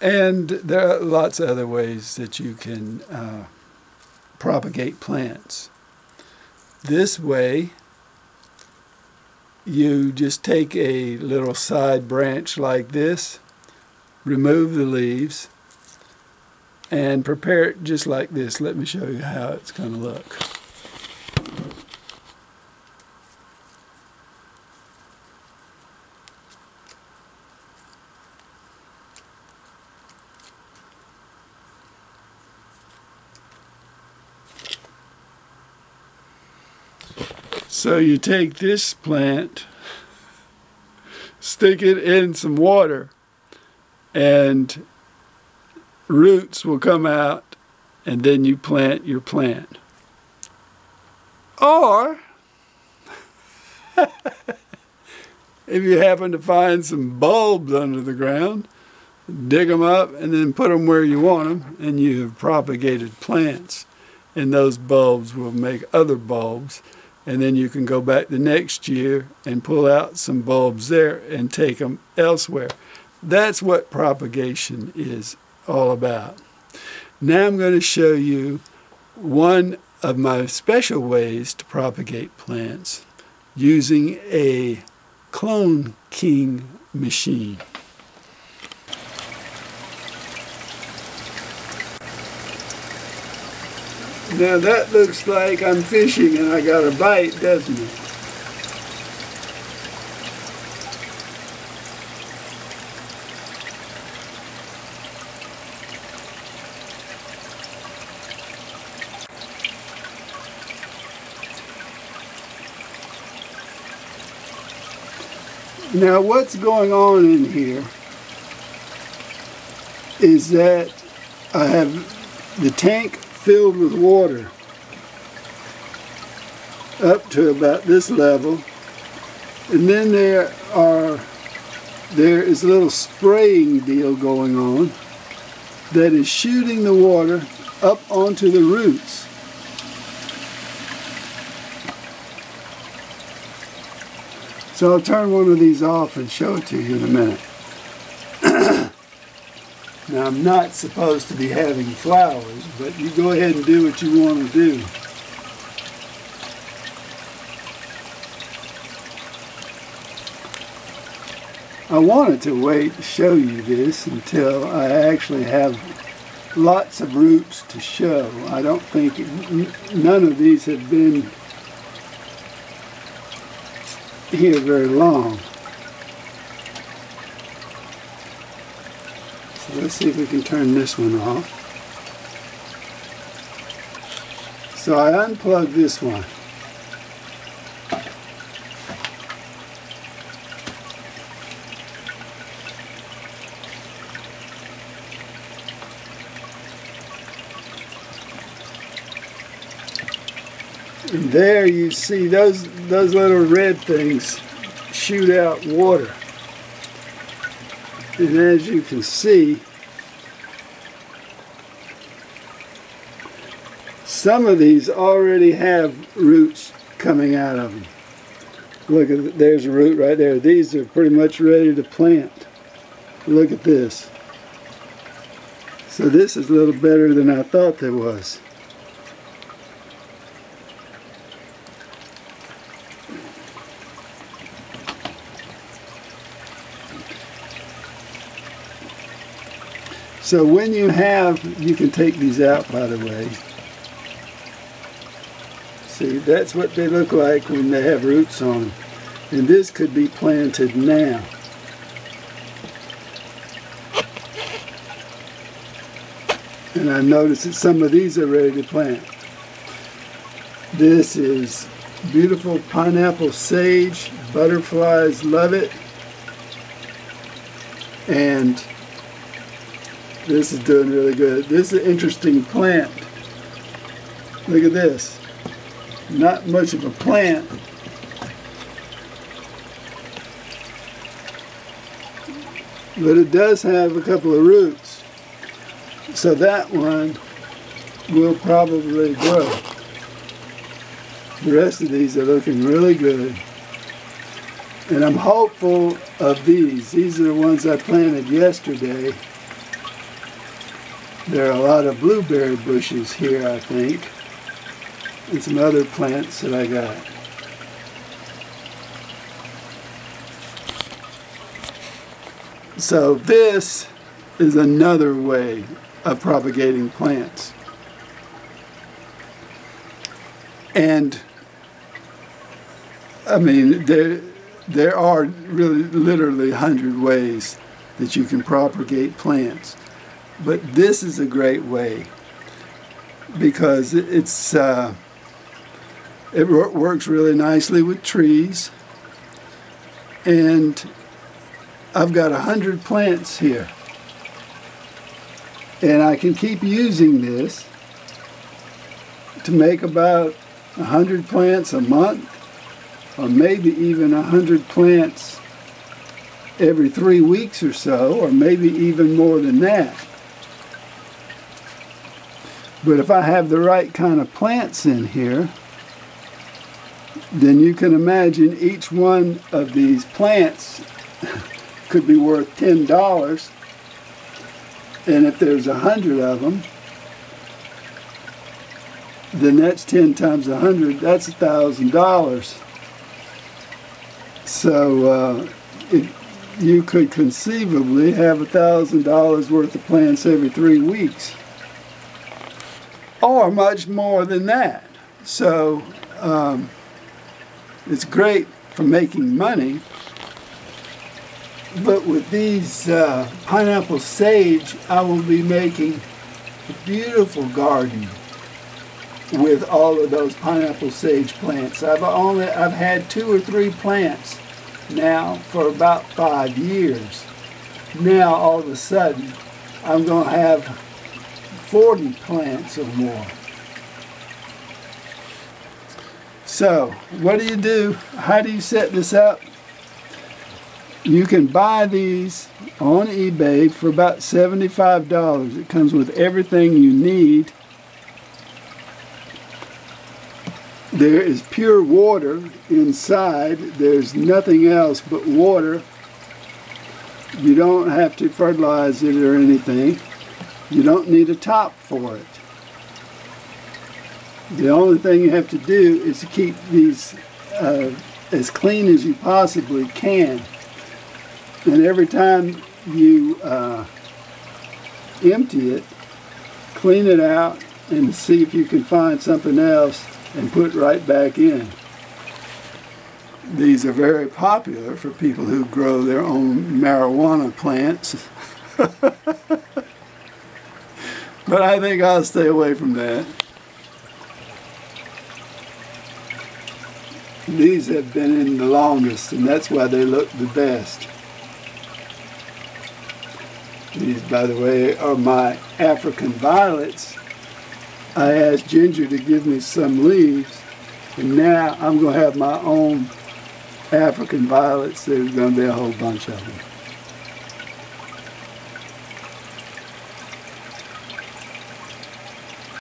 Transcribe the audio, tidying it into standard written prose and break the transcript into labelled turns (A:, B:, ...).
A: And there are lots of other ways that you can propagate plants. This way, you just take a little side branch like this, remove the leaves, and prepare it just like this. Let me show you how it's going to look. So you take this plant, stick it in some water, and roots will come out, and then you plant your plant. Or, if you happen to find some bulbs under the ground, dig them up and then put them where you want them, and you have propagated plants. And those bulbs will make other bulbs. And then you can go back the next year and pull out some bulbs there and take them elsewhere. That's what propagation is all about. Now I'm going to show you one of my special ways to propagate plants using a clone king machine. Now that looks like I'm fishing and I got a bite, doesn't it? Now what's going on in here is that I have the tank filled with water up to about this level, and then there is a little spraying deal going on that is shooting the water up onto the roots. So I'll turn one of these off and show it to you in a minute. Now, I'm not supposed to be having flowers, but you go ahead and do what you want to do. I wanted to wait to show you this until I actually have lots of roots to show. I don't think none of these have been here very long. Let's see if we can turn this one off. So I unplug this one. And there you see those little red things shoot out water. And as you can see, some of these already have roots coming out of them. Look at, there's a root right there. These are pretty much ready to plant. Look at this. So this is a little better than I thought there was. So when you can take these out, by the way. See, that's what they look like when they have roots on them. And this could be planted now. And I noticed that some of these are ready to plant. This is beautiful pineapple sage. Butterflies love it. And this is doing really good. This is an interesting plant. Look at this. Not much of a plant. But it does have a couple of roots. So that one will probably grow. The rest of these are looking really good. And I'm hopeful of these. These are the ones I planted yesterday. There are a lot of blueberry bushes here, I think, and some other plants that I got. So this is another way of propagating plants. And I mean, there are really literally 100 ways that you can propagate plants. But this is a great way because it works really nicely with trees. And I've got 100 plants here. And I can keep using this to make about 100 plants a month, or maybe even 100 plants every 3 weeks or so, or maybe even more than that. But if I have the right kind of plants in here, then you can imagine each one of these plants could be worth $10. And if there's 100 of them, then that's 10 times 100, that's $1,000. So you could conceivably have $1,000 worth of plants every 3 weeks, or much more than that. So it's great for making money. But with these pineapple sage, I will be making a beautiful garden with all of those pineapple sage plants. I've had 2 or 3 plants now for about 5 years. Now all of a sudden I'm going to have 40 plants or more. So what do? How do you set this up? You can buy these on eBay for about $75. It comes with everything you need. There is pure water inside. There's nothing else but water. You don't have to fertilize it or anything. You don't need a top for it. The only thing you have to do is to keep these as clean as you possibly can. And every time you empty it, clean it out and see if you can find something else and put right back in. These are very popular for people who grow their own marijuana plants. But I think I'll stay away from that. These have been in the longest, and that's why they look the best. These, by the way, are my African violets. I asked Ginger to give me some leaves, and now I'm going to have my own African violets. There's going to be a whole bunch of them.